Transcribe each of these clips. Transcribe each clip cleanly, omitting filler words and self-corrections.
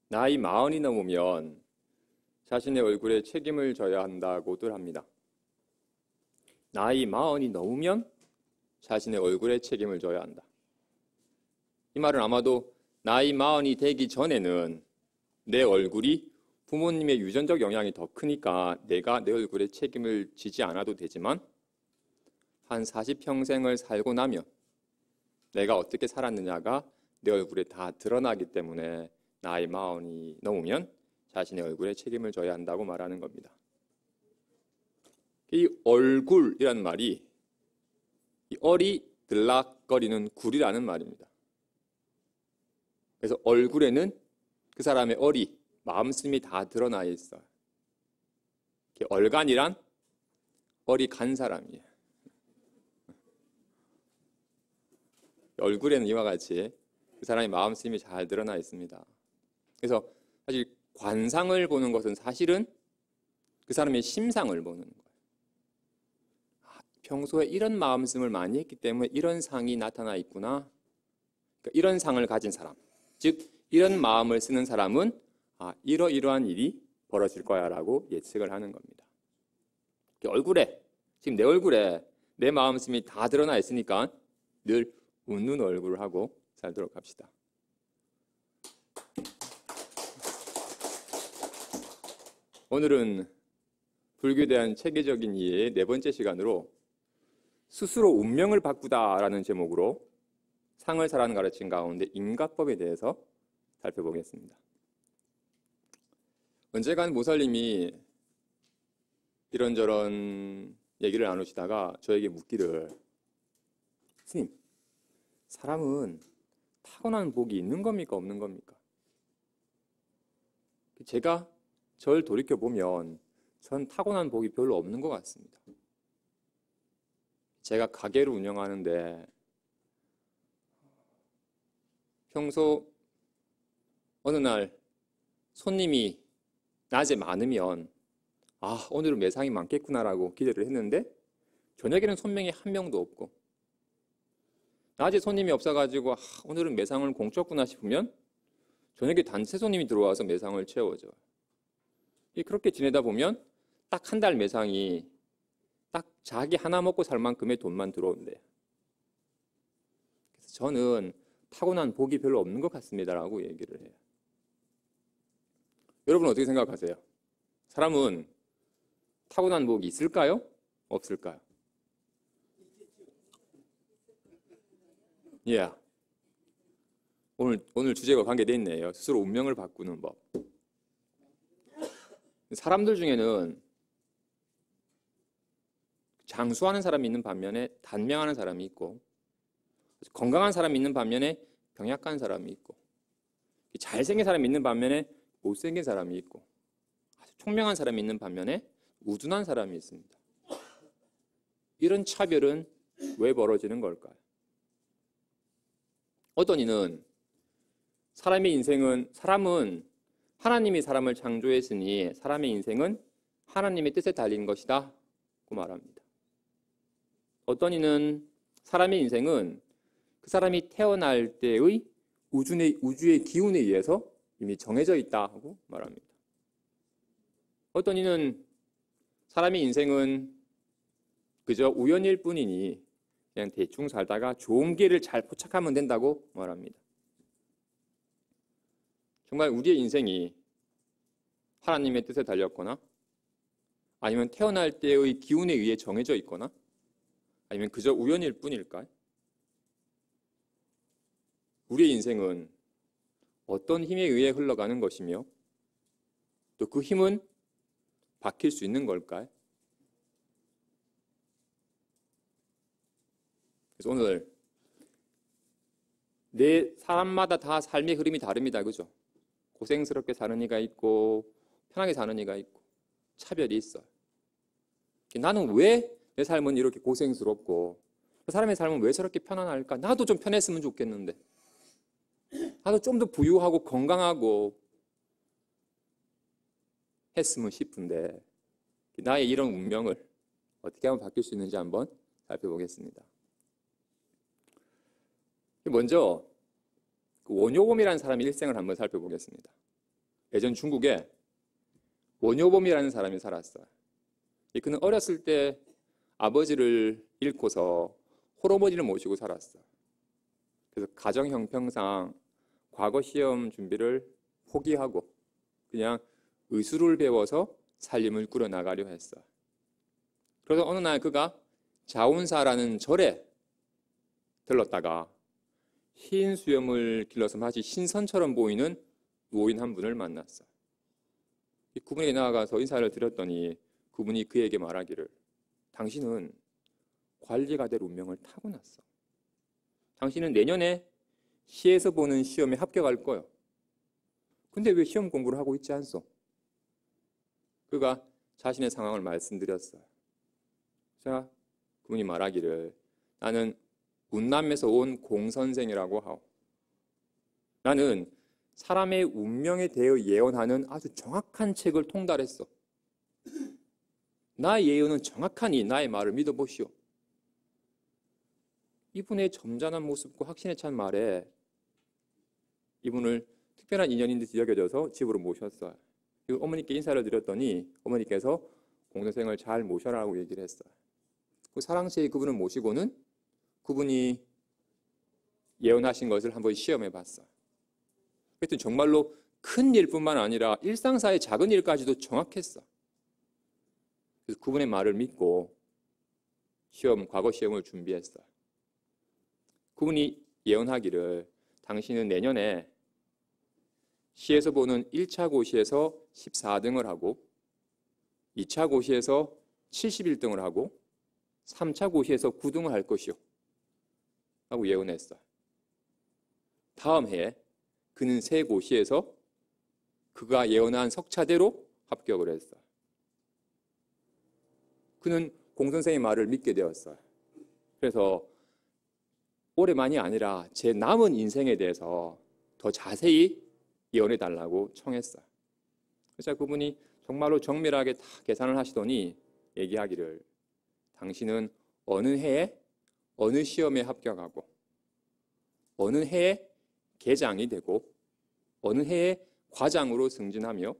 나이 40이 넘으면 자신의 얼굴에 책임을 져야 한다고들 합니다. 나이 40이 넘으면 자신의 얼굴에 책임을 져야 한다. 이 말은 아마도 나이 40이 되기 전에는 내 얼굴이 부모님의 유전적 영향이 더 크니까 내가 내 얼굴에 책임을 지지 않아도 되지만 한 40평생을 살고 나면 내가 어떻게 살았느냐가 내 얼굴에 다 드러나기 때문에 나이 40이 넘으면 자신의 얼굴에 책임을 져야 한다고 말하는 겁니다. 이 얼굴이라는 말이 이 얼이 들락거리는 굴이라는 말입니다. 그래서 얼굴에는 그 사람의 얼이, 마음씀이 다 드러나 있어요. 얼간이란 얼이 간 사람이에요. 얼굴에는 이와 같이 그 사람의 마음씀이 잘 드러나 있습니다. 그래서 사실 관상을 보는 것은 사실은 그 사람의 심상을 보는 거예요. 평소에 이런 마음씀을 많이 했기 때문에 이런 상이 나타나 있구나. 그러니까 이런 상을 가진 사람, 즉 이런 마음을 쓰는 사람은 이러이러한 일이 벌어질 거야 라고 예측을 하는 겁니다. 얼굴에, 지금 내 얼굴에 내 마음씀이 다 드러나 있으니까 늘 웃는 얼굴을 하고 살도록 합시다. 오늘은 불교에 대한 체계적인 이해의 4번째 시간으로 스스로 운명을 바꾸다라는 제목으로 상을 사라는 가르침 가운데 인과법에 대해서 살펴보겠습니다. 언젠가는 모살님이 이런저런 얘기를 나누시다가 저에게 묻기를, 스님, 사람은 타고난 복이 있는 겁니까 없는 겁니까? 제가 절 돌이켜보면 전 타고난 복이 별로 없는 것 같습니다. 제가 가게를 운영하는데 평소 어느 날 손님이 낮에 많으면 오늘은 매상이 많겠구나라고 기대를 했는데 저녁에는 손님이 한 명도 없고, 낮에 손님이 없어가지고 오늘은 매상을 공짜구나 싶으면 저녁에 단체 손님이 들어와서 매상을 채워줘요. 그렇게 지내다 보면 딱 한 달 매상이 딱 자기 하나 먹고 살 만큼의 돈만 들어온대요. 그래서 저는 타고난 복이 별로 없는 것 같습니다라고 얘기를 해요. 여러분 어떻게 생각하세요? 사람은 타고난 복이 있을까요? 없을까요? 예. 오늘 주제가 관계되어 있네요. 스스로 운명을 바꾸는 법. 사람들 중에는 장수하는 사람이 있는 반면에 단명하는 사람이 있고, 건강한 사람이 있는 반면에 병약한 사람이 있고, 잘생긴 사람이 있는 반면에 못생긴 사람이 있고, 아주 총명한 사람이 있는 반면에 우둔한 사람이 있습니다. 이런 차별은 왜 벌어지는 걸까요? 어떤 이는 사람은 하나님이 사람을 창조했으니 사람의 인생은 하나님의 뜻에 달린 것이다 고 말합니다. 어떤 이는 사람의 인생은 그 사람이 태어날 때의 우주의 기운에 의해서 이미 정해져 있다고 말합니다. 어떤 이는 사람의 인생은 그저 우연일 뿐이니 그냥 대충 살다가 좋은 길을 잘 포착하면 된다고 말합니다. 정말 우리의 인생이 하나님의 뜻에 달렸거나 아니면 태어날 때의 기운에 의해 정해져 있거나 아니면 그저 우연일 뿐일까요? 우리의 인생은 어떤 힘에 의해 흘러가는 것이며 또 그 힘은 바뀔 수 있는 걸까요? 그래서 오늘 사람마다 다 삶의 흐름이 다릅니다. 그죠? 고생스럽게 사는 이가 있고 편하게 사는 이가 있고 차별이 있어요. 나는 왜 내 삶은 이렇게 고생스럽고 그 사람의 삶은 왜 저렇게 편안할까? 나도 좀 편했으면 좋겠는데, 나도 좀 더 부유하고 건강하고 했으면 싶은데 나의 이런 운명을 어떻게 하면 바뀔 수 있는지 한번 살펴보겠습니다. 먼저 그 원효범이라는 사람의 일생을 한번 살펴보겠습니다. 예전 중국에 원효범이라는 사람이 살았어요. 그는 어렸을 때 아버지를 잃고서 홀어머니를 모시고 살았어요. 그래서 가정 형편상 과거 시험 준비를 포기하고 그냥 의술을 배워서 살림을 꾸려나가려 했어요. 그래서 어느 날 그가 자운사라는 절에 들렀다가 흰 수염을 길러서 마치 신선처럼 보이는 노인 한 분을 만났어요. 그분에게 나아가서 인사를 드렸더니 그분이 그에게 말하기를 당신은 관리가 될 운명을 타고났어. 당신은 내년에 시에서 보는 시험에 합격할 거요. 근데 왜 시험 공부를 하고 있지 않소? 그가 자신의 상황을 말씀드렸어요. 자, 그분이 말하기를 나는 운남에서 온 공선생이라고 하오. 나는 사람의 운명에 대해 예언하는 아주 정확한 책을 통달했어. 나의 예언은 정확하니 나의 말을 믿어보시오. 이분의 점잖은 모습과 확신에 찬 말에 이분을 특별한 인연인 듯이 여겨져서 집으로 모셨어요. 그리고 어머니께 인사를 드렸더니 어머니께서 공선생을 잘 모셔라고 얘기를 했어요. 그 사랑스레 그분을 모시고는 그분이 예언하신 것을 한번 시험해 봤어요. 그랬더니 정말로 큰 일뿐만 아니라 일상사의 작은 일까지도 정확했어. 그래서 그분의 말을 믿고 과거 시험을 준비했어요. 그분이 예언하기를 당신은 내년에 시에서 보는 1차 고시에서 14등을 하고 2차 고시에서 71등을 하고 3차 고시에서 9등을 할 것이요 라고 예언했어요. 다음 해에 그는 새 고시에서 그가 예언한 석차대로 합격을 했어요. 그는 공선생의 말을 믿게 되었어요. 그래서 올해만이 아니라 제 남은 인생에 대해서 더 자세히 예언해 달라고 청했어요. 그래서 그분이 정말로 정밀하게 다 계산을 하시더니 얘기하기를 당신은 어느 해에 어느 시험에 합격하고 어느 해에 계장이 되고 어느 해에 과장으로 승진하며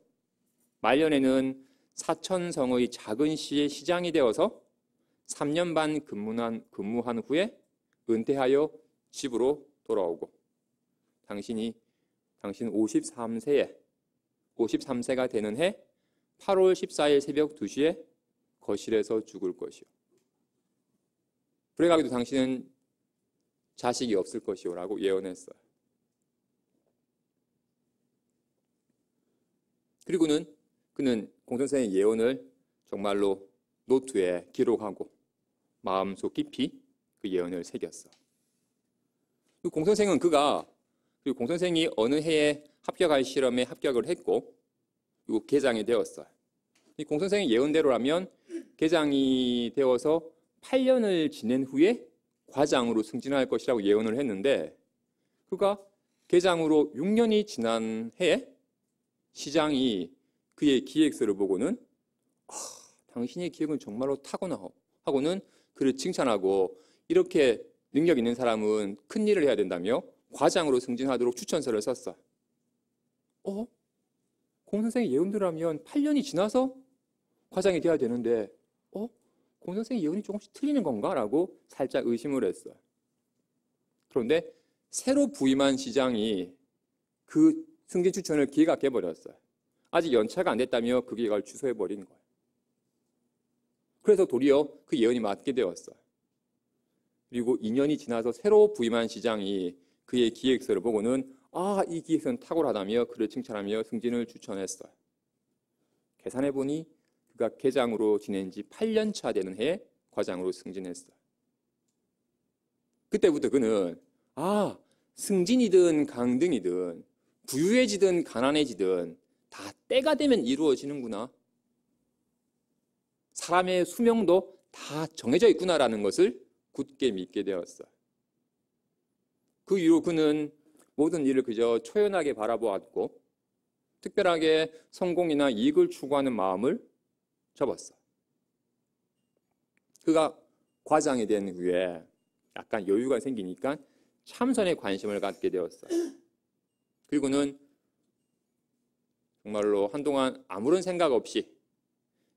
말년에는 사천성의 작은 시의 시장이 되어서 3년 반 근무한 후에 은퇴하여 집으로 돌아오고 당신 53세가 되는 해 8월 14일 새벽 2시에 거실에서 죽을 것이요. 불행하게도 당신은 자식이 없을 것이요 라고 예언했어요. 그리고는 그는 공선생의 예언을 정말로 노트에 기록하고 마음속 깊이 그 예언을 새겼어. 그 공선생은 그리고 공선생이 어느 해에 합격할 실험에 합격을 했고 그리고 계장이 되었어요. 이 공선생의 예언대로라면 계장이 되어서 8년을 지낸 후에 과장으로 승진할 것이라고 예언을 했는데 그가 계장으로 6년이 지난 해에 시장이 그의 기획서를 보고는 당신의 기획은 정말로 타고나오 하고는 그를 칭찬하고 이렇게 능력 있는 사람은 큰 일을 해야 된다며 과장으로 승진하도록 추천서를 썼어. 공 선생의 예언대로라면 8년이 지나서 과장이 돼야 되는데 공 선생의 예언이 조금씩 틀리는 건가? 라고 살짝 의심을 했어요. 그런데 새로 부임한 시장이 그 승진 추천을 기각해버렸어요. 아직 연차가 안 됐다며 그 계획을 취소해버린 거예요. 그래서 도리어 그 예언이 맞게 되었어요. 그리고 2년이 지나서 새로 부임한 시장이 그의 기획서를 보고는 이 기획서는 탁월하다며 그를 칭찬하며 승진을 추천했어요. 계산해보니 그가 계장으로 지낸 지 8년 차 되는 해에 과장으로 승진했어요. 그때부터 그는 승진이든 강등이든 부유해지든 가난해지든 다 때가 되면 이루어지는구나. 사람의 수명도 다 정해져 있구나라는 것을 굳게 믿게 되었어요. 그 이후 그는 모든 일을 그저 초연하게 바라보았고 특별하게 성공이나 이익을 추구하는 마음을 접었어요. 그가 과장이 된 후에 약간 여유가 생기니까 참선에 관심을 갖게 되었어요. 그리고는 정말로 한동안 아무런 생각 없이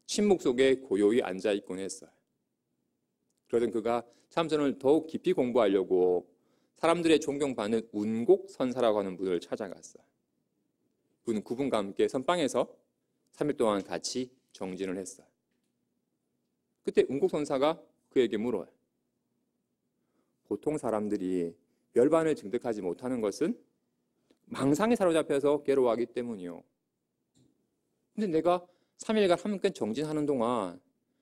침묵 속에 고요히 앉아있곤 했어요. 그러던 그가 참선을 더욱 깊이 공부하려고 사람들의 존경받는 운곡 선사라고 하는 분을 찾아갔어요. 그분과 함께 선방에서 3일 동안 같이 정진을 했어요. 그때 운곡 선사가 그에게 물어요. 보통 사람들이 열반을 증득하지 못하는 것은 망상에 사로잡혀서 괴로워하기 때문이요. 근데 내가 3일간 함께 정진하는 동안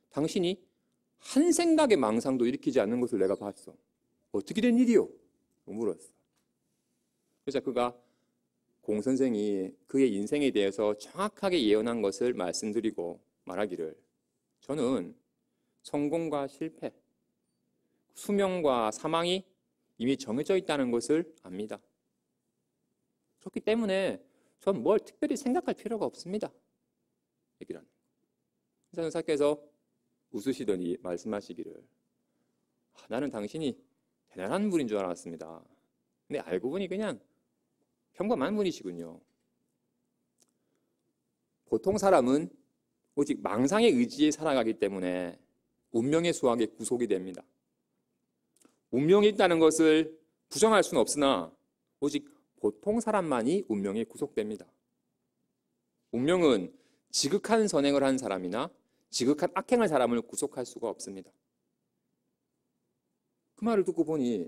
당신이 한 생각의 망상도 일으키지 않는 것을 내가 봤어. 어떻게 된 일이요? 물었어. 그래서 그가 공 선생이 그의 인생에 대해서 정확하게 예언한 것을 말씀드리고 말하기를, 저는 성공과 실패, 수명과 사망이 이미 정해져 있다는 것을 압니다. 그렇기 때문에 전 뭘 특별히 생각할 필요가 없습니다. 얘기를 하는 거예요. 선사께서 웃으시더니 말씀하시기를, 나는 당신이 대단한 분인 줄 알았습니다. 근데 알고 보니 그냥 평범한 분이시군요. 보통 사람은 오직 망상의 의지에 살아가기 때문에 운명의 수학에 구속이 됩니다. 운명이 있다는 것을 부정할 수는 없으나 오직 보통 사람만이 운명에 구속됩니다. 운명은 지극한 선행을 한 사람이나 지극한 악행을 사람을 구속할 수가 없습니다. 그 말을 듣고 보니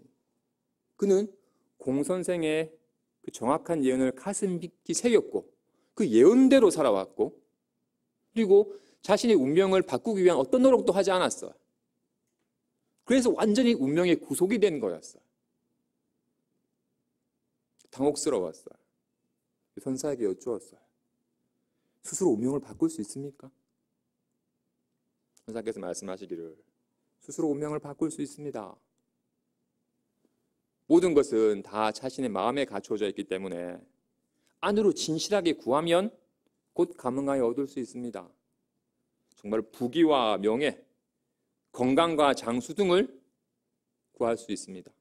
그는 공 선생의 그 정확한 예언을 가슴 깊이 새겼고 그 예언대로 살아왔고, 그리고 자신의 운명을 바꾸기 위한 어떤 노력도 하지 않았어요. 그래서 완전히 운명의 구속이 된 거였어요. 당혹스러웠어요. 선사에게 여쭈었어요. 스스로 운명을 바꿀 수 있습니까? 선사께서 말씀하시기를, 스스로 운명을 바꿀 수 있습니다. 모든 것은 다 자신의 마음에 갖춰져 있기 때문에 안으로 진실하게 구하면 곧 감응하여 얻을 수 있습니다. 정말 부귀와 명예, 건강과 장수 등을 구할 수 있습니다.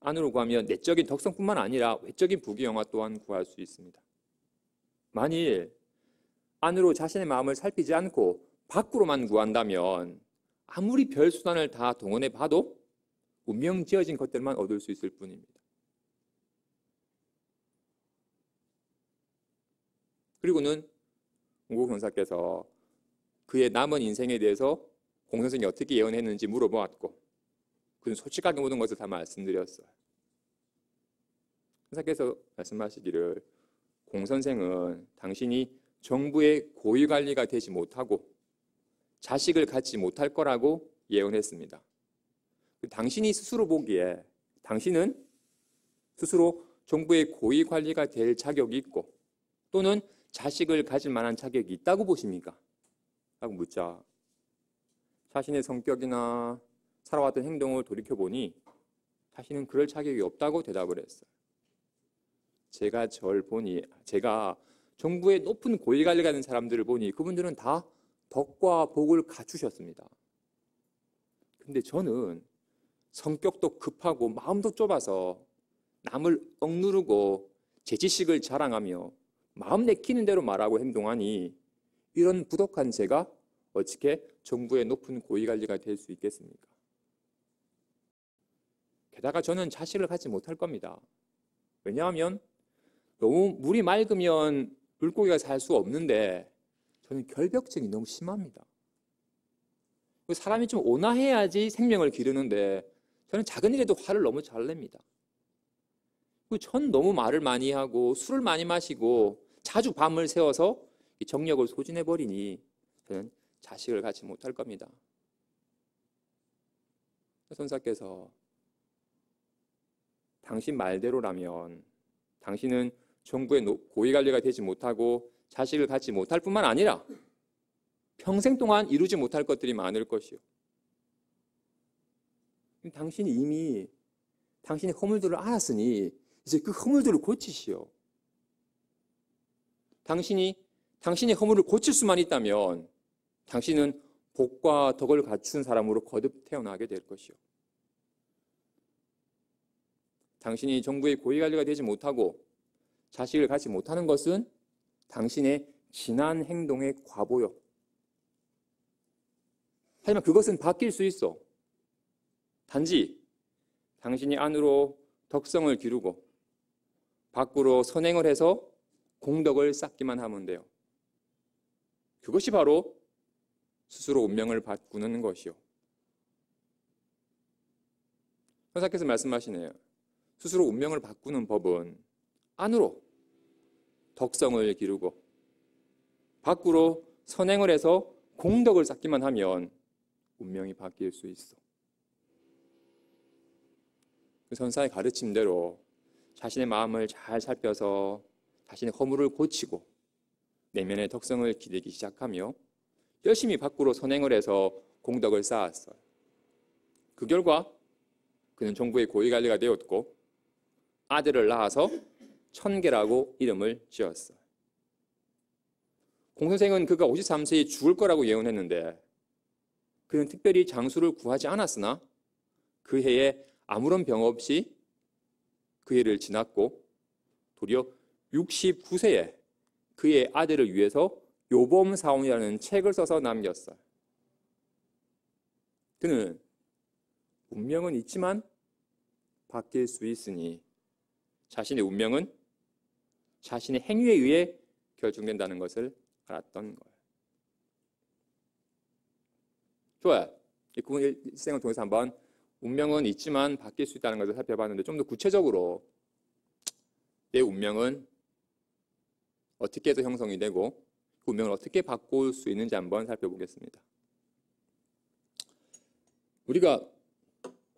안으로 구하면 내적인 덕성뿐만 아니라 외적인 부귀 영화 또한 구할 수 있습니다. 만일 안으로 자신의 마음을 살피지 않고 밖으로만 구한다면 아무리 별 수단을 다 동원해 봐도 운명 지어진 것들만 얻을 수 있을 뿐입니다. 그리고는 공국 선사께서 그의 남은 인생에 대해서 공 선생이 어떻게 예언했는지 물어보았고, 그는 솔직하게 모든 것을 다 말씀드렸어요. 선사께서 말씀하시기를, 공 선생은 당신이 정부의 고위 관리가 되지 못하고 자식을 갖지 못할 거라고 예언했습니다. 당신이 스스로 보기에 당신은 스스로 정부의 고위 관리가 될 자격이 있고 또는 자식을 가질 만한 자격이 있다고 보십니까? 라고 묻자 자신의 성격이나 살아왔던 행동을 돌이켜보니 자신은 그럴 자격이 없다고 대답을 했어요. 제가 정부의 높은 고위 관리가 있는 사람들을 보니 그분들은 다 덕과 복을 갖추셨습니다. 근데 저는 성격도 급하고 마음도 좁아서 남을 억누르고 제 지식을 자랑하며 마음 내키는 대로 말하고 행동하니 이런 부덕한 제가 어떻게 정부의 높은 고위관리가 될 수 있겠습니까? 게다가 저는 자식을 갖지 못할 겁니다. 왜냐하면 너무 물이 맑으면 물고기가 살 수 없는데 저는 결벽증이 너무 심합니다. 사람이 좀 온화해야지 생명을 기르는데 저는 작은 일에도 화를 너무 잘 냅니다. 전 너무 말을 많이 하고 술을 많이 마시고 자주 밤을 새워서 정력을 소진해버리니 저는 자식을 갖지 못할 겁니다. 선사께서 당신 말대로라면 당신은 정부의 고위관리가 되지 못하고 자식을 갖지 못할 뿐만 아니라 평생 동안 이루지 못할 것들이 많을 것이요. 당신이 이미 당신의 허물들을 알았으니 이제 그 허물들을 고치시오. 당신의 허물을 고칠 수만 있다면 당신은 복과 덕을 갖춘 사람으로 거듭 태어나게 될 것이요. 당신이 정부의 고위관리가 되지 못하고 자식을 갖지 못하는 것은 당신의 지난 행동의 과보요. 하지만 그것은 바뀔 수 있어. 단지 당신이 안으로 덕성을 기르고 밖으로 선행을 해서 공덕을 쌓기만 하면 돼요. 그것이 바로 스스로 운명을 바꾸는 것이요. 선생님께서 말씀하시네요. 스스로 운명을 바꾸는 법은 안으로 덕성을 기르고 밖으로 선행을 해서 공덕을 쌓기만 하면 운명이 바뀔 수 있어. 그 선사의 가르침대로 자신의 마음을 잘 살펴서 자신의 허물을 고치고 내면의 덕성을 기르기 시작하며 열심히 밖으로 선행을 해서 공덕을 쌓았어요. 그 결과 그는 정부의 고위관리가 되었고 아들을 낳아서 천계라고 이름을 지었어요. 공선생은 그가 53세에 죽을 거라고 예언했는데 그는 특별히 장수를 구하지 않았으나 그 해에 아무런 병 없이 그 해를 지났고 도리어 69세에 그의 아들을 위해서 요범사원이라는 책을 써서 남겼어요. 그는 운명은 있지만 바뀔 수 있으니 자신의 운명은 자신의 행위에 의해 결정된다는 것을 알았던 거예요. 좋아요. 이 일생을 통해서 한번 운명은 있지만 바뀔 수 있다는 것을 살펴봤는데 좀 더 구체적으로 내 운명은 어떻게 해서 형성이 되고 그 운명을 어떻게 바꿀 수 있는지 한번 살펴보겠습니다. 우리가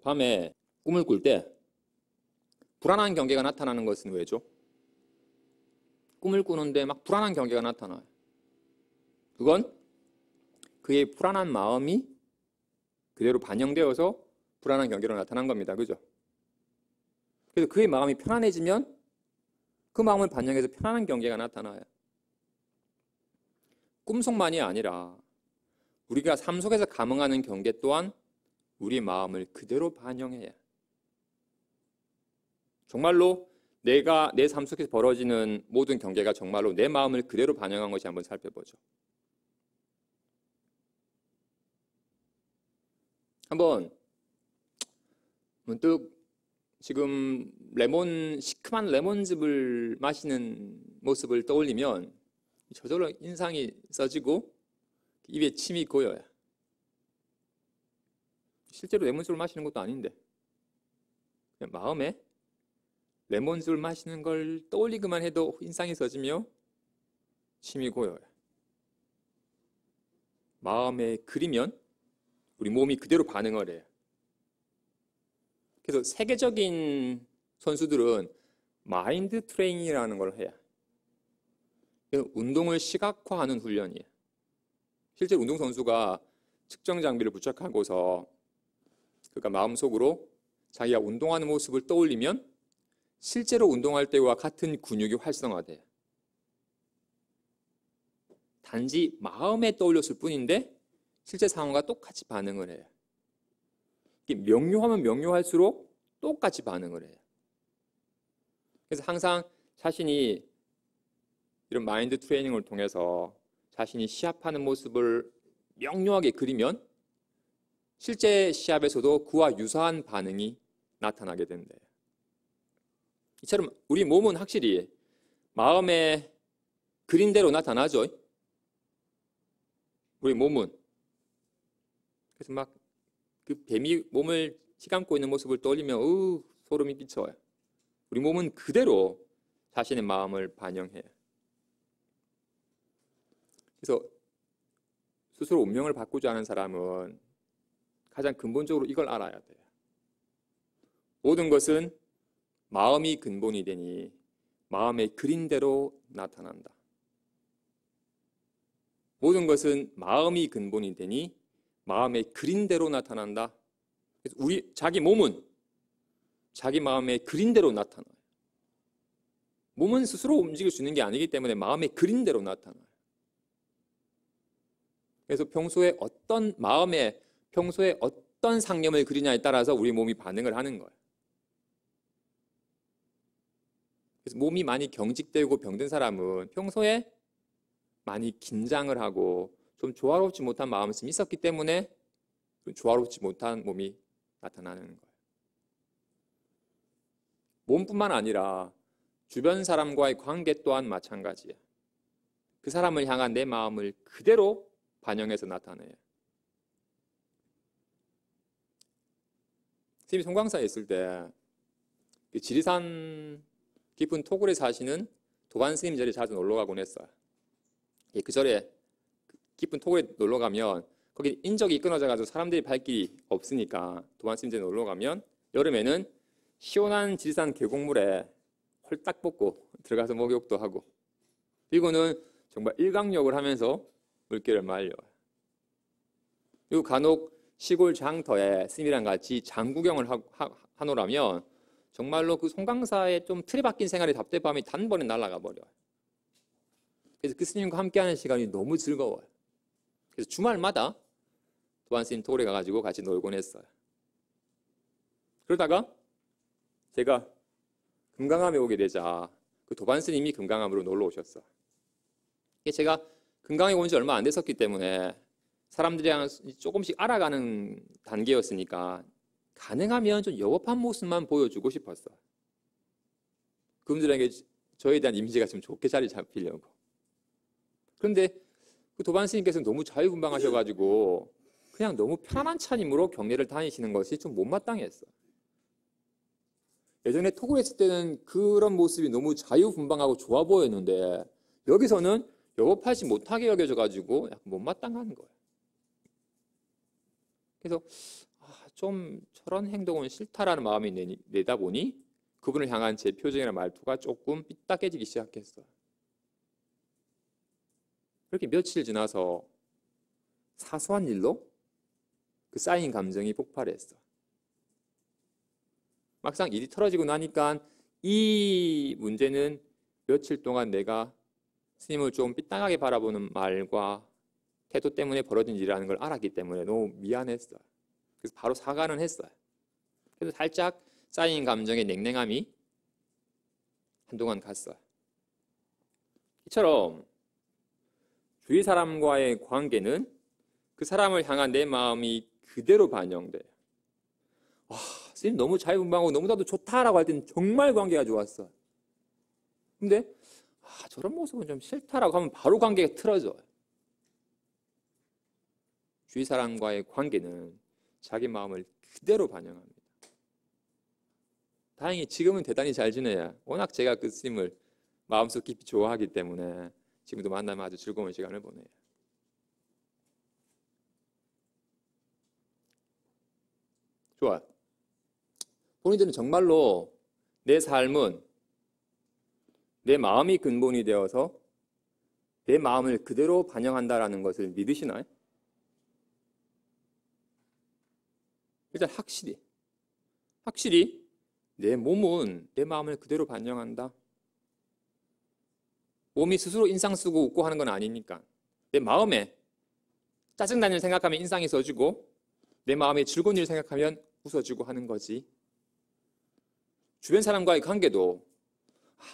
밤에 꿈을 꿀 때 불안한 경계가 나타나는 것은 왜죠? 꿈을 꾸는데 막 불안한 경계가 나타나요. 그건 그의 불안한 마음이 그대로 반영되어서 불안한 경계로 나타난 겁니다. 그죠? 그래서 그의 마음이 편안해지면 그 마음을 반영해서 편안한 경계가 나타나요. 꿈속만이 아니라 우리가 삶 속에서 감응하는 경계 또한 우리 마음을 그대로 반영해야. 정말로 내가 내 삶 속에서 벌어지는 모든 경계가 정말로 내 마음을 그대로 반영한 것이 한번 살펴보죠. 한번 문득 지금 시큼한 레몬즙을 마시는 모습을 떠올리면 저절로 인상이 써지고 입에 침이 고여요. 실제로 레몬즙을 마시는 것도 아닌데 그냥 마음에 레몬즙을 마시는 걸 떠올리기만 해도 인상이 써지며 침이 고여요. 마음에 그리면 우리 몸이 그대로 반응을 해요. 그래서 세계적인 선수들은 마인드 트레이닝이라는 걸 해요. 운동을 시각화하는 훈련이에요. 실제 운동선수가 측정 장비를 부착하고서 그러니까 마음속으로 자기가 운동하는 모습을 떠올리면 실제로 운동할 때와 같은 근육이 활성화돼요. 단지 마음에 떠올렸을 뿐인데 실제 상황과 똑같이 반응을 해요. 명료하면 명료할수록 똑같이 반응을 해요. 그래서 항상 자신이 이런 마인드 트레이닝을 통해서 자신이 시합하는 모습을 명료하게 그리면 실제 시합에서도 그와 유사한 반응이 나타나게 된대요. 이처럼 우리 몸은 확실히 마음에 그린 대로 나타나죠. 우리 몸은. 그래서 막 그 뱀이 몸을 휘감고 있는 모습을 떠올리면 소름이 끼쳐요. 우리 몸은 그대로 자신의 마음을 반영해요. 그래서 스스로 운명을 바꾸지 않은 사람은 가장 근본적으로 이걸 알아야 돼요. 모든 것은 마음이 근본이 되니 마음의 그린 대로 나타난다. 모든 것은 마음이 근본이 되니 마음의 그린 대로 나타난다. 그래서 자기 몸은 자기 마음의 그린 대로 나타나요. 몸은 스스로 움직일 수 있는 게 아니기 때문에 마음의 그린 대로 나타나요. 그래서 평소에 어떤 상념을 그리냐에 따라서 우리 몸이 반응을 하는 거예요. 그래서 몸이 많이 경직되고 병든 사람은 평소에 많이 긴장을 하고 좀 조화롭지 못한 마음이 있었기 때문에 조화롭지 못한 몸이 나타나는 거예요. 몸뿐만 아니라 주변 사람과의 관계 또한 마찬가지예요. 그 사람을 향한 내 마음을 그대로 반영해서 나타내요. 선생님이 송광사에 있을 때 지리산 깊은 토굴에 사시는 도반 스님 절에 자주 놀러 가곤 했어요. 그 절에 깊은 토굴에 놀러 가면 거기 인적이 끊어져가지고 사람들이 발길이 없으니까 도반 스님 절에 놀러 가면 여름에는 시원한 지리산 계곡물에 홀딱 벗고 들어가서 목욕도 하고, 그리고는 정말 일광욕을 하면서 물기를 말려요. 그리고 간혹 시골 장터에 스님이랑 같이 장구경을 하노라면 정말로 그 송강사의 좀 틀에 박힌 생활의 답답함이 단번에 날아가 버려요. 그래서 그 스님과 함께하는 시간이 너무 즐거워요. 그래서 주말마다 도반 스님 토굴에 가가지고 같이 놀곤 했어요. 그러다가 제가 금강암에 오게 되자 그 도반 스님이 금강암으로 놀러 오셨어요. 제가 금강에 온 지 얼마 안 됐었기 때문에 사람들이랑 조금씩 알아가는 단계였으니까 가능하면 좀 여법한 모습만 보여주고 싶었어요. 그분들에게 저에 대한 이미지가 좀 좋게 자리 잡히려고. 그런데 그 도반 스님께서는 너무 자유분방하셔가지고 그냥 너무 편안한 차림으로 경례를 다니시는 것이 좀 못마땅했어요. 예전에 토굴에 있을 때는 그런 모습이 너무 자유분방하고 좋아 보였는데 여기서는 여법하지 못하게 여겨져가지고 약간 못마땅한 거예요. 그래서 좀 저런 행동은 싫다라는 마음이 내다 보니 그분을 향한 제 표정이나 말투가 조금 삐딱해지기 시작했어요. 그렇게 며칠 지나서 사소한 일로 그 쌓인 감정이 폭발했어요. 막상 일이 털어지고 나니까 이 문제는 며칠 동안 내가 스님을 좀 삐딱하게 바라보는 말과 태도 때문에 벌어진 일이라는 걸 알았기 때문에 너무 미안했어요. 그래서 바로 사과는 했어요. 그래서 살짝 쌓인 감정의 냉랭함이 한동안 갔어요. 이처럼 주위 사람과의 관계는 그 사람을 향한 내 마음이 그대로 반영돼요. 스님 너무 자유분방하고 너무나도 좋다라고 할 때는 정말 관계가 좋았어. 근데 저런 모습은 좀 싫다라고 하면 바로 관계가 틀어져요. 주위 사람과의 관계는 자기 마음을 그대로 반영합니다. 다행히 지금은 대단히 잘 지내야 워낙 제가 그 스님을 마음속 깊이 좋아하기 때문에 지금도 만나면 아주 즐거운 시간을 보내요. 좋아요. 본인들은 정말로 내 삶은 내 마음이 근본이 되어서 내 마음을 그대로 반영한다라는 것을 믿으시나요? 일단 확실히 내 몸은 내 마음을 그대로 반영한다. 몸이 스스로 인상 쓰고 웃고 하는 건 아니니까. 내 마음에 짜증나는 일 생각하면 인상이 써주고 내 마음에 즐거운 일 생각하면 웃어주고 하는 거지. 주변 사람과의 관계도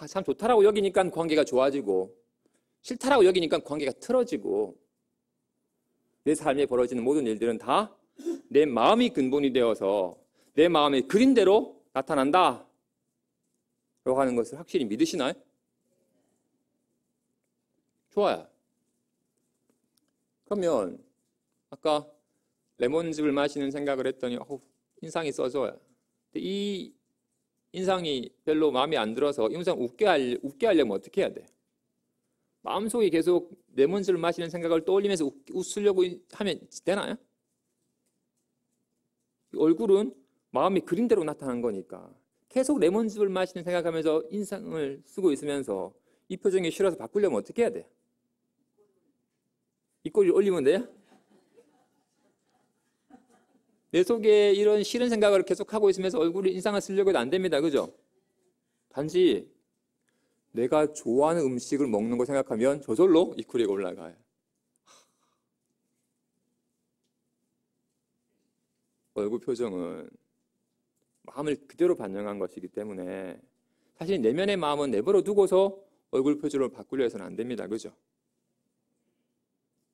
참 좋다라고 여기니까 관계가 좋아지고 싫다라고 여기니까 관계가 틀어지고 내 삶에 벌어지는 모든 일들은 다 내 마음이 근본이 되어서 내 마음에 그린 대로 나타난다 라고 하는 것을 확실히 믿으시나요? 좋아요. 그러면 아까 레몬즙을 마시는 생각을 했더니 인상이 써져요. 이 인상이 별로 마음에 안 들어서 이 인상 웃게 하려면 어떻게 해야 돼? 마음속에 계속 레몬즙을 마시는 생각을 떠올리면서 웃으려고 하면 되나요? 얼굴은 마음이 그린 대로 나타난 거니까 계속 레몬즙을 마시는 생각하면서 인상을 쓰고 있으면서 이 표정이 싫어서 바꾸려면 어떻게 해야 돼? 입꼬리를 올리면 돼요? 내 속에 이런 싫은 생각을 계속하고 있으면서 얼굴에 인상을 쓰려고 해도 안 됩니다. 그죠? 단지 내가 좋아하는 음식을 먹는 거 생각하면 저절로 입꼬리가 올라가요. 얼굴 표정은 마음을 그대로 반영한 것이기 때문에 사실 내면의 마음은 내버려 두고서 얼굴 표정을 바꾸려 해서는 안 됩니다. 그죠?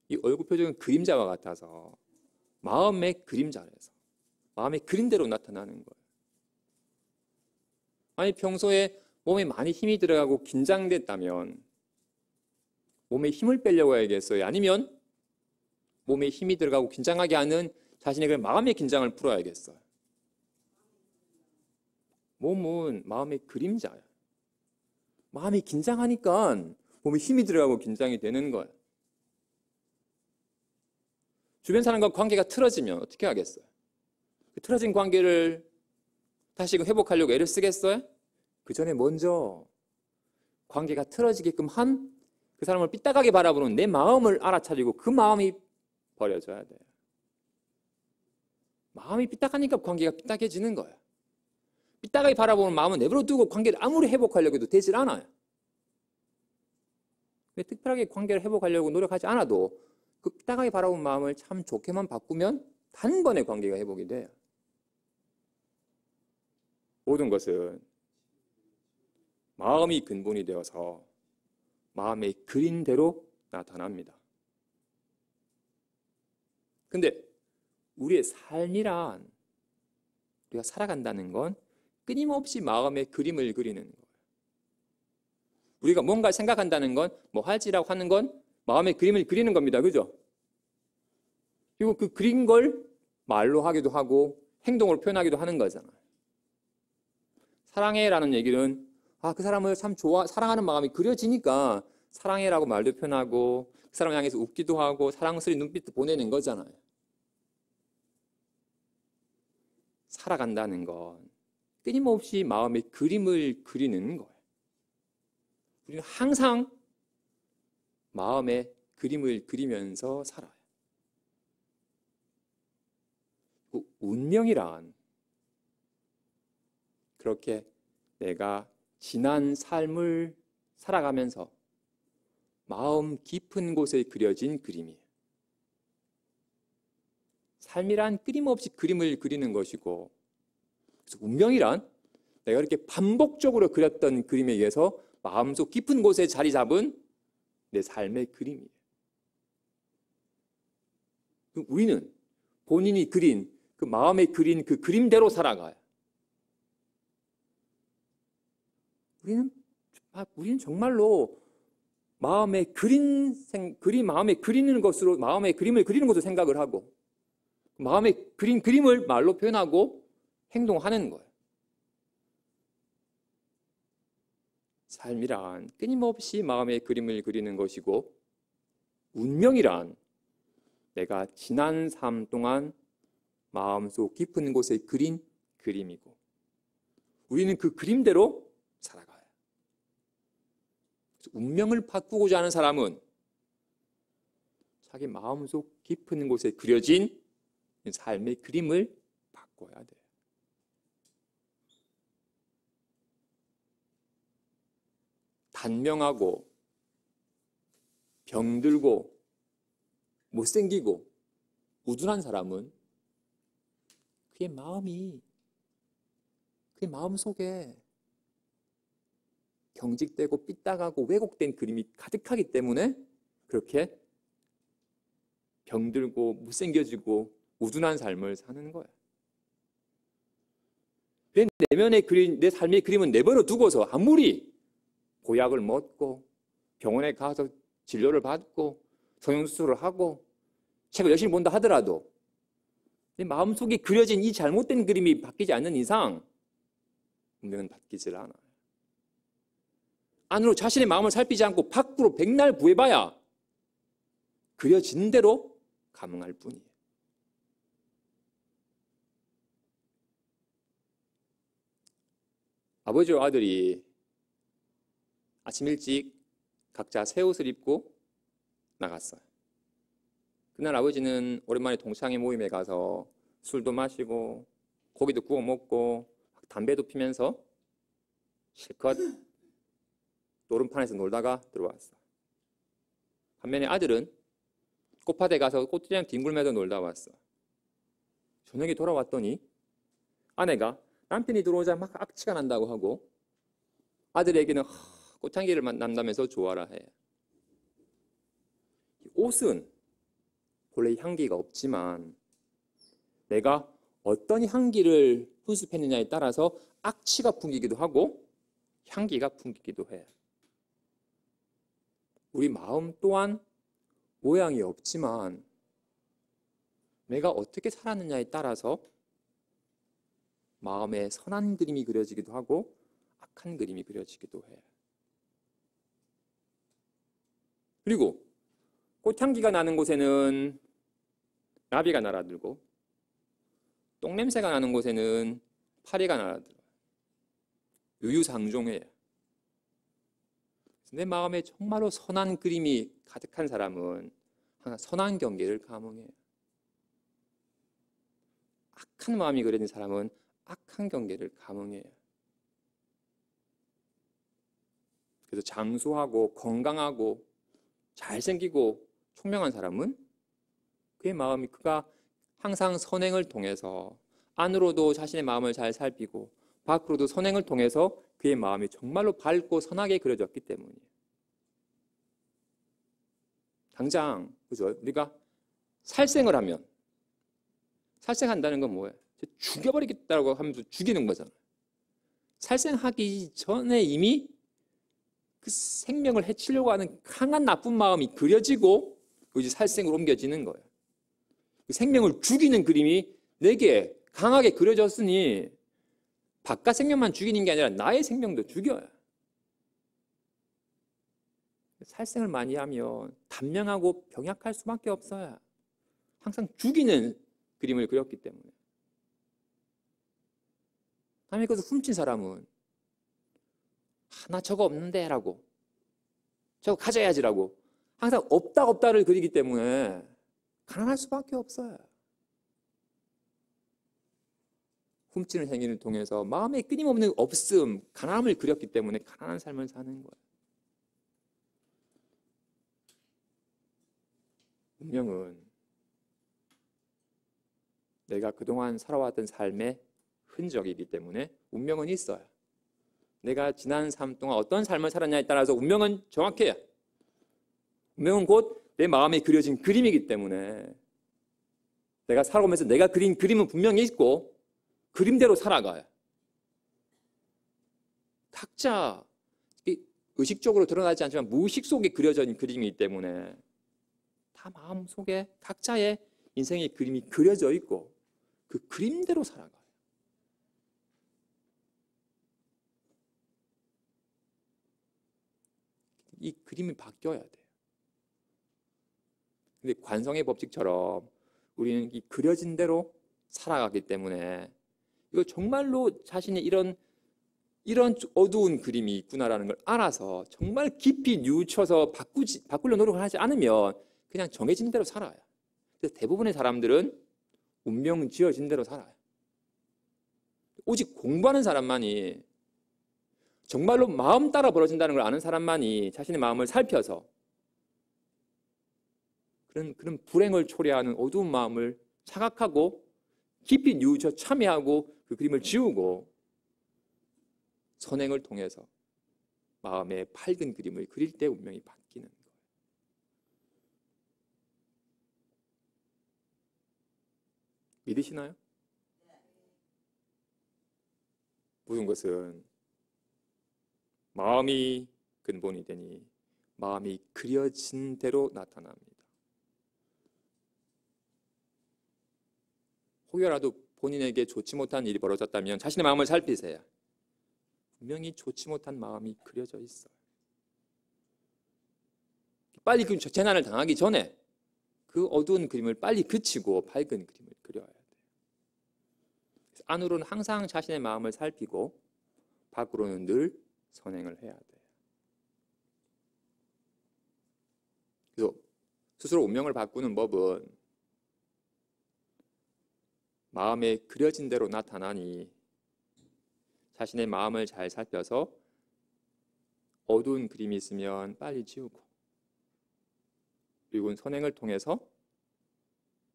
이 얼굴 표정은 그림자와 같아서 마음의 그림자라서 마음의 그림대로 나타나는 거예요. 아니 평소에 몸에 많이 힘이 들어가고 긴장됐다면 몸에 힘을 빼려고 해야겠어요? 아니면 몸에 힘이 들어가고 긴장하게 하는 자신의 그 마음의 긴장을 풀어야겠어요? 몸은 마음의 그림자예요. 마음이 긴장하니까 몸에 힘이 들어가고 긴장이 되는 거예요. 주변 사람과 관계가 틀어지면 어떻게 하겠어요? 그 틀어진 관계를 다시금 회복하려고 애를 쓰겠어요? 그 전에 먼저 관계가 틀어지게끔 한 그 사람을 삐딱하게 바라보는 내 마음을 알아차리고 그 마음이 버려져야 돼요. 마음이 삐딱하니까 관계가 삐딱해지는 거예요. 삐딱하게 바라보는 마음은 내버려 두고 관계를 아무리 회복하려고 해도 되질 않아요. 근데 특별하게 관계를 회복하려고 노력하지 않아도 그 삐딱하게 바라보는 마음을 참 좋게만 바꾸면 단번에 관계가 회복이 돼요. 모든 것은 마음이 근본이 되어서 마음의 그린 대로 나타납니다. 근데 우리의 삶이란 우리가 살아간다는 건 끊임없이 마음의 그림을 그리는 거예요. 우리가 뭔가 생각한다는 건 뭐 할지라고 하는 건 마음의 그림을 그리는 겁니다. 그죠? 그리고 그 그린 걸 말로 하기도 하고 행동으로 표현하기도 하는 거잖아요. 사랑해라는 얘기는 그 사람을 참 사랑하는 마음이 그려지니까 사랑해라고 말도 표현하고 그 사람을 향해서 웃기도 하고 사랑스러운 눈빛도 보내는 거잖아요. 살아간다는 건 끊임없이 마음의 그림을 그리는 거예요. 우리는 항상 마음의 그림을 그리면서 살아요. 운명이란 그렇게 내가 지난 삶을 살아가면서 마음 깊은 곳에 그려진 그림이에요. 삶이란 끊임없이 그림을 그리는 것이고, 그래서 운명이란 내가 이렇게 반복적으로 그렸던 그림에 의해서 마음속 깊은 곳에 자리 잡은 내 삶의 그림이에요. 우리는 본인이 그린 그 마음에 그린 그 그림대로 살아가요. 우리는 정말로 마음에 마음에 그리는 것으로 마음의 그림을 그리는 것으로 생각을 하고 마음에 그린 그림을 말로 표현하고 행동하는 거예요. 삶이란 끊임없이 마음의 그림을 그리는 것이고 운명이란 내가 지난 삶 동안 마음속 깊은 곳에 그린 그림이고 우리는 그 그림대로 살아가요. 운명을 바꾸고자 하는 사람은 자기 마음속 깊은 곳에 그려진 삶의 그림을 바꿔야 돼요. 단명하고 병들고 못생기고 우둔한 사람은 그의 마음 속에 경직되고 삐딱하고 왜곡된 그림이 가득하기 때문에 그렇게 병들고 못생겨지고 우둔한 삶을 사는 거예요. 내 내면의 그림, 내 삶의 그림은 내버려 두고서 아무리 보약을 먹고 병원에 가서 진료를 받고 성형수술을 하고 책을 열심히 본다 하더라도 내 마음속에 그려진 이 잘못된 그림이 바뀌지 않는 이상 운명은 바뀌질 않아요. 안으로 자신의 마음을 살피지 않고 밖으로 백날 구해봐야 그려진 대로 감응할 뿐이에요. 아버지와 아들이 아침 일찍 각자 새 옷을 입고 나갔어요. 그날 아버지는 오랜만에 동창회 모임에 가서 술도 마시고 고기도 구워 먹고 담배도 피면서 실컷 노름판에서 놀다가 들어왔어. 반면에 아들은 꽃밭에 가서 꽃들이랑 뒹굴면서 놀다 왔어. 저녁에 돌아왔더니 아내가 남편이 들어오자 막 악취가 난다고 하고 아들에게는 꽃향기를 난다면서 좋아라 해. 옷은 본래 향기가 없지만 내가 어떤 향기를 분습했느냐에 따라서 악취가 풍기기도 하고 향기가 풍기기도 해. 우리 마음 또한 모양이 없지만 내가 어떻게 살았느냐에 따라서 마음에 선한 그림이 그려지기도 하고 악한 그림이 그려지기도 해. 그리고 꽃향기가 나는 곳에는 나비가 날아들고 똥냄새가 나는 곳에는 파리가 날아들어. 유유상종해. 내 마음에 정말로 선한 그림이 가득한 사람은 항상 선한 경계를 감흥해. 악한 마음이 그려진 사람은 악한 경계를 감흥해. 그래서 장수하고 건강하고 잘생기고 총명한 사람은 그의 마음이 그가 항상 선행을 통해서 안으로도 자신의 마음을 잘 살피고 밖으로도 선행을 통해서 그의 마음이 정말로 밝고 선하게 그려졌기 때문이에요. 당장 그죠? 우리가 살생을 하면 살생한다는 건 뭐예요? 죽여버리겠다고 하면서 죽이는 거잖아요. 살생하기 전에 이미 그 생명을 해치려고 하는 강한 나쁜 마음이 그려지고 이제 살생으로 옮겨지는 거예요. 그 생명을 죽이는 그림이 내게 강하게 그려졌으니 바깥 생명만 죽이는 게 아니라 나의 생명도 죽여요. 살생을 많이 하면 단명하고 병약할 수밖에 없어요. 항상 죽이는 그림을 그렸기 때문에. 남의 것을 훔친 사람은 나 저거 없는데 라고 저거 가져야지라고 항상 없다를 그리기 때문에 가난할 수밖에 없어요. 훔치는 행위를 통해서 마음에 끊임없는 없음, 가난함을 그렸기 때문에 가난한 삶을 사는 거예요. 운명은 내가 그동안 살아왔던 삶의 흔적이기 때문에 운명은 있어요. 내가 지난 삶 동안 어떤 삶을 살았냐에 따라서 운명은 정확해요. 운명은 곧 내 마음에 그려진 그림이기 때문에 내가 살아오면서 내가 그린 그림은 분명히 있고 그림대로 살아가요. 각자 의식적으로 드러나지 않지만 무의식 속에 그려진 그림이기 때문에 다 마음 속에 각자의 인생의 그림이 그려져 있고 그 그림대로 살아가요. 이 그림이 바뀌어야 돼요. 근데 관성의 법칙처럼 우리는 이 그려진 대로 살아가기 때문에 이거 정말로 자신의 이런 어두운 그림이 있구나라는 걸 알아서 정말 깊이 뉘우쳐서 바꾸려 노력을 하지 않으면 그냥 정해진 대로 살아요. 그래서 대부분의 사람들은 운명 지어진 대로 살아요. 오직 공부하는 사람만이 정말로 마음 따라 벌어진다는 걸 아는 사람만이 자신의 마음을 살펴서 그런 불행을 초래하는 어두운 마음을 자각하고 깊이 뉘우쳐 참여하고 그 그림을 지우고 선행을 통해서 마음의 밝은 그림을 그릴 때 운명이 바뀌는 거예요. 믿으시나요? 모든 것은 마음이 근본이 되니 마음이 그려진 대로 나타납니다. 혹여라도 본인에게 좋지 못한 일이 벌어졌다면 자신의 마음을 살피세요. 분명히 좋지 못한 마음이 그려져 있어요. 빨리 그 재난을 당하기 전에 그 어두운 그림을 빨리 그치고 밝은 그림을 그려야 돼요. 안으로는 항상 자신의 마음을 살피고 밖으로는 늘 선행을 해야 돼요. 그래서 스스로 운명을 바꾸는 법은 마음에 그려진 대로 나타나니 자신의 마음을 잘 살펴서 어두운 그림이 있으면 빨리 지우고 그리고 선행을 통해서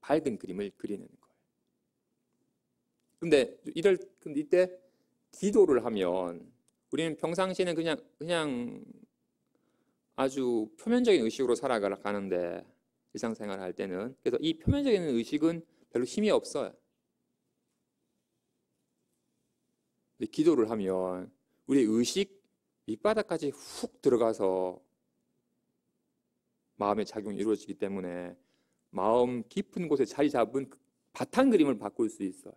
밝은 그림을 그리는 거예요. 그런데 이때 기도를 하면 우리는 평상시에는 그냥 아주 표면적인 의식으로 살아가는데 일상생활 할 때는 그래서 이 표면적인 의식은 별로 힘이 없어요. 근데 기도를 하면 우리의 의식 밑바닥까지 훅 들어가서 마음의 작용이 이루어지기 때문에 마음 깊은 곳에 자리 잡은 바탕 그림을 바꿀 수 있어요.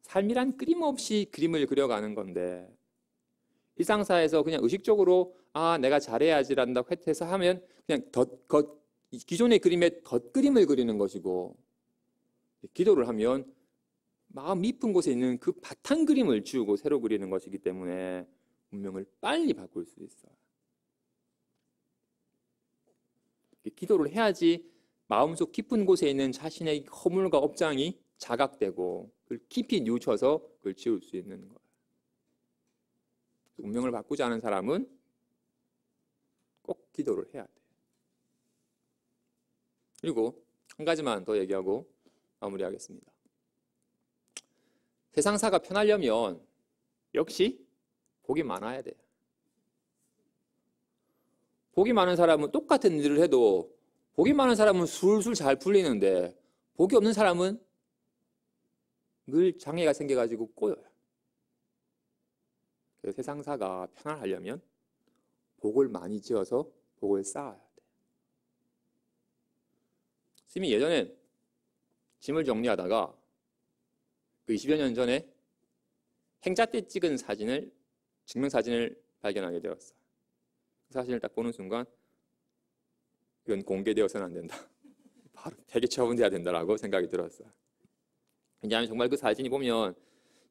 삶이란 끊임없이 그림을 그려가는 건데 일상사에서 그냥 의식적으로 내가 잘해야지란다고 해서 하면 그냥 기존의 그림의 덧그림을 그리는 것이고 기도를 하면 마음 깊은 곳에 있는 그 바탕 그림을 지우고 새로 그리는 것이기 때문에 운명을 빨리 바꿀 수 있어요. 기도를 해야지 마음속 깊은 곳에 있는 자신의 허물과 업장이 자각되고 그걸 깊이 뉘우쳐서 그걸 지울 수 있는 거예요. 운명을 바꾸지 않은 사람은 꼭 기도를 해야 돼요. 그리고 한 가지만 더 얘기하고 마무리하겠습니다. 세상사가 편하려면 역시 복이 많아야 돼요. 복이 많은 사람은 똑같은 일을 해도 복이 많은 사람은 술술 잘 풀리는데 복이 없는 사람은 늘 장애가 생겨가지고 꼬여요. 그래서 세상사가 편안하려면 복을 많이 지어서 복을 쌓아야 돼요. 스님이 예전에 짐을 정리하다가 그 20여 년 전에 행자 때 찍은 증명사진을 발견하게 되었어요. 그 사진을 딱 보는 순간 이건 공개되어서는 안 된다. 바로 폐기 처분돼야 된다라고 생각이 들었어요. 왜냐하면 정말 그 사진이 보면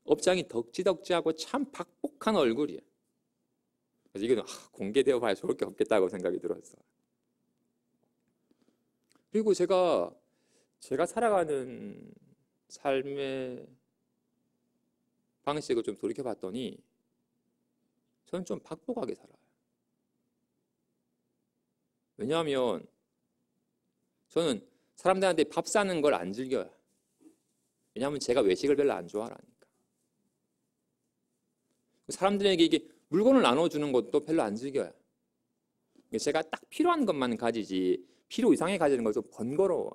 업장이 덕지덕지하고 참 박복한 얼굴이에요. 그래서 이건 공개되어 봐야 좋을 게 없겠다고 생각이 들었어요. 그리고 제가 살아가는 삶의 방식을 좀 돌이켜봤더니 저는 좀 박복하게 살아요. 왜냐하면 저는 사람들한테 밥 사는 걸 안 즐겨요. 왜냐하면 제가 외식을 별로 안 좋아하니까. 사람들에게 이게 물건을 나눠주는 것도 별로 안 즐겨요. 제가 딱 필요한 것만 가지지 필요 이상의 가지는 걸 좀 번거로워요.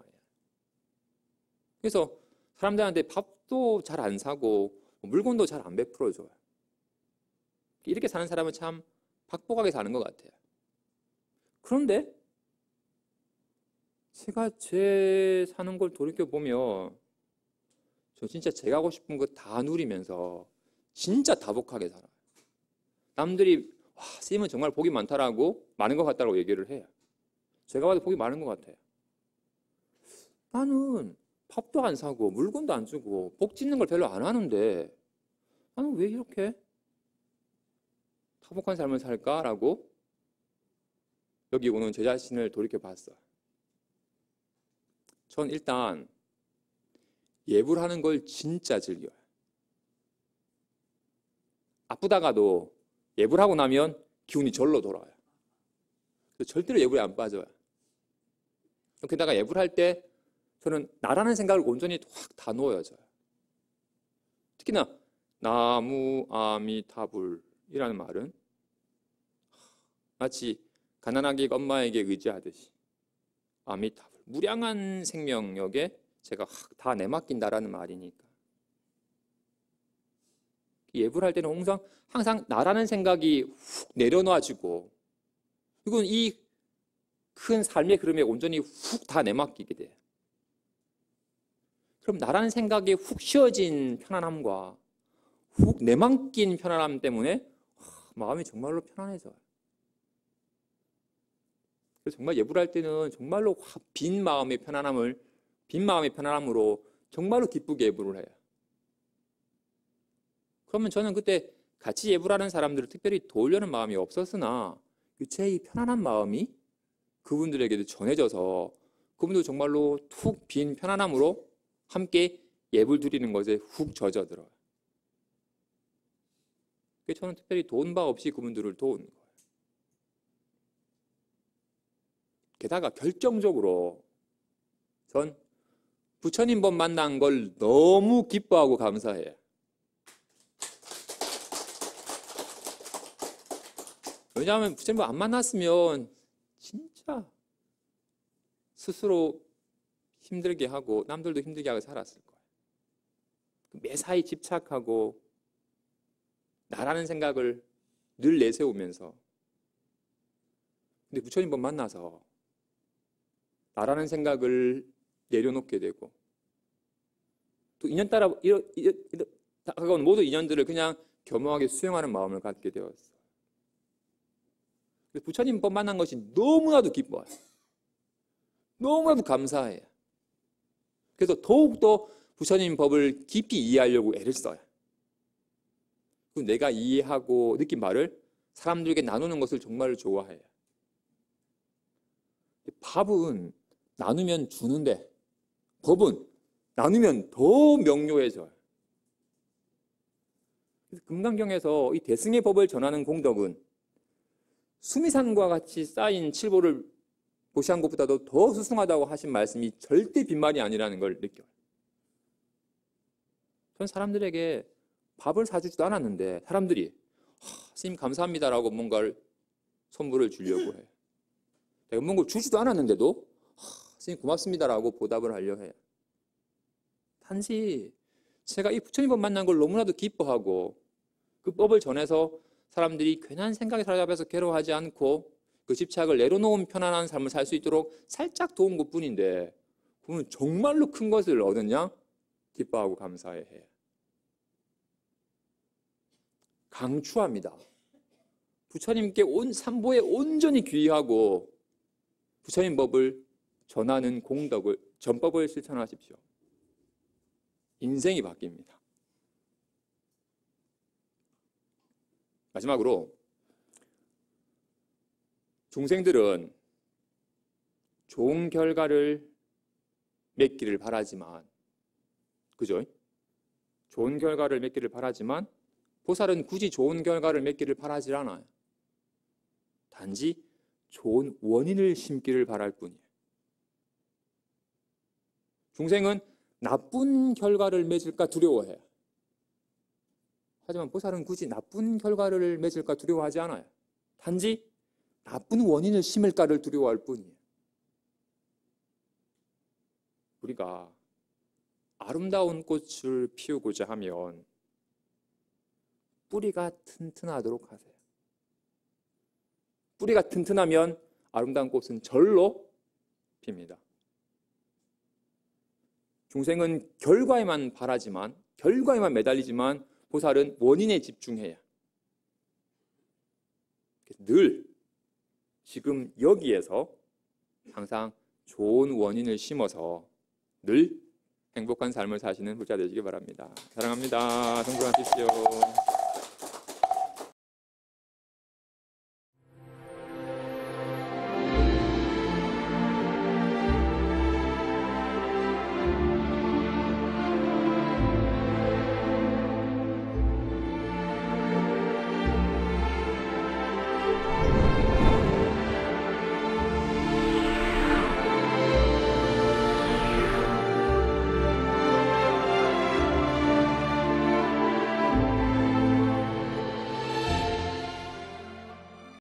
그래서 사람들한테 밥도 잘 안 사고 물건도 잘 안 베풀어줘요. 이렇게 사는 사람은 참 박복하게 사는 것 같아요. 그런데 제가 제 사는 걸 돌이켜보면 저 진짜 제가 하고 싶은 거 다 누리면서 진짜 다복하게 살아요. 남들이 스님은 정말 복이 많다라고 많은 것 같다고 얘기를 해요. 제가 봐도 복이 많은 것 같아요. 나는 밥도 안 사고 물건도 안 주고 복 짓는 걸 별로 안 하는데 나는 왜 이렇게 다복한 삶을 살까라고 여기 오는 제 자신을 돌이켜봤어요. 전 일단 예불 하는 걸 진짜 즐겨요. 아프다가도 예불하고 나면 기운이 절로 돌아와요. 절대로 예불에 안 빠져요. 게다가 예불할 때 저는 나라는 생각을 온전히 확 다 놓여져요. 특히나 나무 아미타불이라는 말은 마치 가난하게 엄마에게 의지하듯이 아미타불, 무량한 생명력에 제가 다 내맡긴다라는 말이니까. 예불할 때는 항상 나라는 생각이 훅 내려놔지고 이건 이 큰 삶의 흐름에 온전히 훅 다 내맡기게 돼요. 그럼 나라는 생각에 훅 쉬어진 편안함과 훅 내맡긴 편안함 때문에 마음이 정말로 편안해져요. 그래서 정말 예불할 때는 정말로 빈 마음의 편안함으로 정말로 기쁘게 예불을 해요. 그러면 저는 그때 같이 예불하는 사람들을 특별히 도우려는 마음이 없었으나 제 이 편안한 마음이 그분들에게도 전해져서 그분도 정말로 툭 빈 편안함으로 함께 예불 드리는 것에 훅 젖어들어요. 저는 특별히 도운 바 없이 그분들을 도우는 거예요. 게다가 결정적으로 전 부처님 법 만난 걸 너무 기뻐하고 감사해요. 왜냐하면 부처님을 안 만났으면 진짜 스스로 힘들게 하고 남들도 힘들게 하고 살았을 거예요. 매사에 집착하고 나라는 생각을 늘 내세우면서, 근데 부처님 번 만나서 나라는 생각을 내려놓게 되고, 또 인연 따라 다가온 모든 인연들을 그냥 겸허하게 수용하는 마음을 갖게 되었어요. 부처님 법 만난 것이 너무나도 기뻐요. 너무나도 감사해요. 그래서 더욱더 부처님 법을 깊이 이해하려고 애를 써요. 내가 이해하고 느낀 말을 사람들에게 나누는 것을 정말 좋아해요. 밥은 나누면 주는데 법은 나누면 더 명료해져요. 금강경에서 이 대승의 법을 전하는 공덕은 수미산과 같이 쌓인 칠보를 보시한 것보다도 더 수승하다고 하신 말씀이 절대 빈말이 아니라는 걸 느껴요. 전 사람들에게 밥을 사주지도 않았는데 사람들이 스님 감사합니다라고 뭔가를 선물을 주려고 해요. 내가 뭔가 주지도 않았는데도 스님 고맙습니다라고 보답을 하려 해요. 단지 제가 이 부처님 법 만난 걸 너무나도 기뻐하고 그 법을 전해서 사람들이 괜한 생각에 사로잡혀서 괴로워하지 않고 그 집착을 내려놓은 편안한 삶을 살 수 있도록 살짝 도운 것뿐인데, 그건 정말로 큰 것을 얻었냐? 기뻐하고 감사해야 해요. 강추합니다. 부처님께 삼보에 온전히 귀의하고 부처님 법을 전하는 공덕을, 전법을 실천하십시오. 인생이 바뀝니다. 마지막으로 중생들은 좋은 결과를 맺기를 바라지만, 그죠? 좋은 결과를 맺기를 바라지만 보살은 굳이 좋은 결과를 맺기를 바라지 않아요. 단지 좋은 원인을 심기를 바랄 뿐이에요. 중생은 나쁜 결과를 맺을까 두려워해요. 하지만 보살은 굳이 나쁜 결과를 맺을까 두려워하지 않아요. 단지 나쁜 원인을 심을까를 두려워할 뿐이에요. 우리가 아름다운 꽃을 피우고자 하면 뿌리가 튼튼하도록 하세요. 뿌리가 튼튼하면 아름다운 꽃은 절로 핍니다. 중생은 결과에만 바라지만, 결과에만 매달리지만 보살은 원인에 집중해요. 늘 지금 여기에서 항상 좋은 원인을 심어서 늘 행복한 삶을 사시는 부자 되시기 바랍니다. 사랑합니다. 성공하십시오.